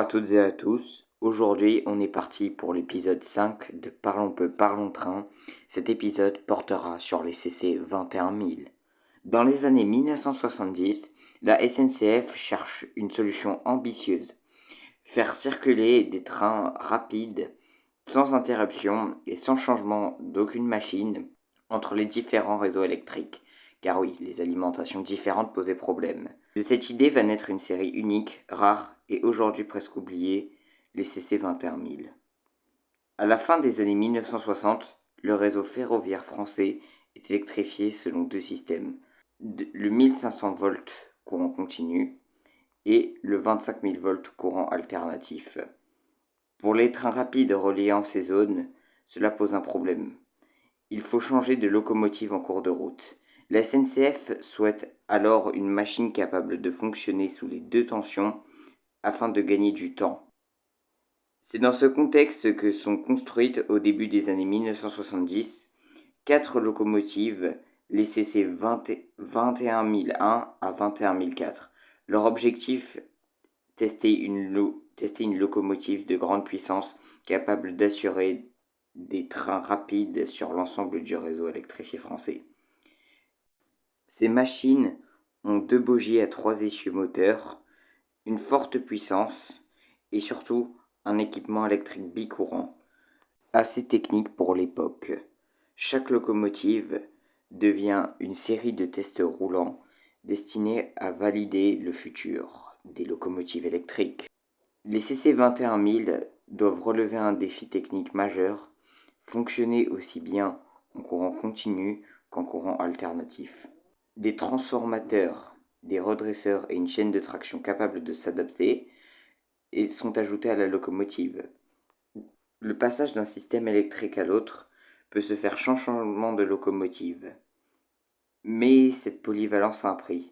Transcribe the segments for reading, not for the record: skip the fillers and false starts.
à toutes et à tous. Aujourd'hui, on est parti pour l'épisode 5 de Parlons peu, parlons train. Cet épisode portera sur les CC 21000. Dans les années 1970, la SNCF cherche une solution ambitieuse. Faire circuler des trains rapides, sans interruption et sans changement d'aucune machine entre les différents réseaux électriques. Car oui, les alimentations différentes posaient problème. De cette idée va naître une série unique, rare et aujourd'hui presque oubliée, les CC 21000. À la fin des années 1960, le réseau ferroviaire français est électrifié selon deux systèmes. Le 1500 volts courant continu et le 25 000 volts courant alternatif. Pour les trains rapides reliant ces zones, cela pose un problème. Il faut changer de locomotive en cours de route. La SNCF souhaite alors une machine capable de fonctionner sous les deux tensions afin de gagner du temps. C'est dans ce contexte que sont construites au début des années 1970 4 locomotives, les CC 21001 à 21004. Leur objectif, tester une locomotive de grande puissance capable d'assurer des trains rapides sur l'ensemble du réseau électrifié français. Ces machines ont deux bogies à 3 essieux moteurs, une forte puissance et surtout un équipement électrique bicourant, assez technique pour l'époque. Chaque locomotive devient une série de tests roulants destinés à valider le futur des locomotives électriques. Les CC 21000 doivent relever un défi technique majeur, fonctionner aussi bien en courant continu qu'en courant alternatif. Des transformateurs, des redresseurs et une chaîne de traction capable de s'adapter sont ajoutés à la locomotive. Le passage d'un système électrique à l'autre peut se faire sans changement de locomotive. Mais cette polyvalence a un prix.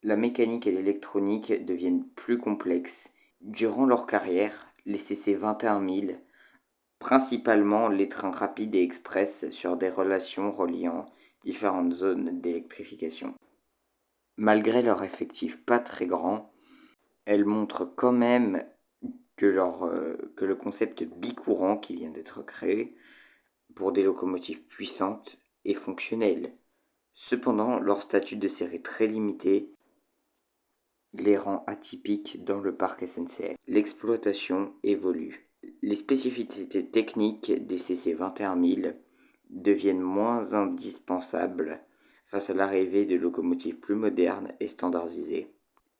La mécanique et l'électronique deviennent plus complexes. Durant leur carrière, les CC 21000, principalement les trains rapides et express sur des relations reliant différentes zones d'électrification. Malgré leur effectif pas très grand, elles montrent quand même que le concept bicourant qui vient d'être créé pour des locomotives puissantes est fonctionnel. Cependant, leur statut de série très limité les rend atypiques dans le parc SNCF. L'exploitation évolue. Les spécificités techniques des CC 21000 deviennent moins indispensables face à l'arrivée de locomotives plus modernes et standardisées.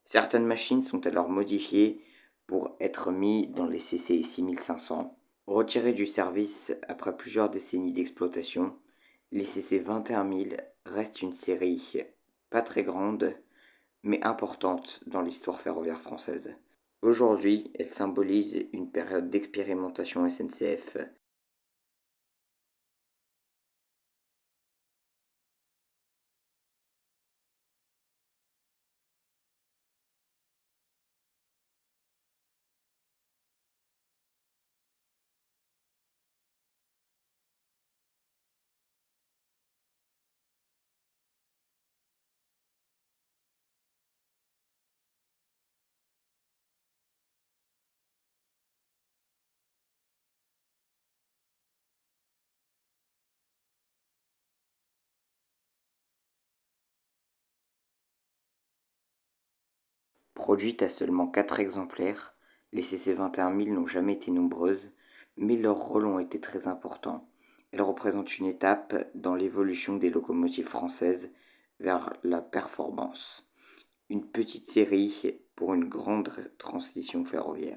Certaines machines sont alors modifiées pour être mises dans les CC 6500. Retirées du service après plusieurs décennies d'exploitation, les CC 21000 restent une série pas très grande, mais importante dans l'histoire ferroviaire française. Aujourd'hui, elle symbolise une période d'expérimentation SNCF. Produites à seulement 4 exemplaires, les CC 21000 n'ont jamais été nombreuses, mais leur rôle ont été très important. Elles représentent une étape dans l'évolution des locomotives françaises vers la performance. Une petite série pour une grande transition ferroviaire.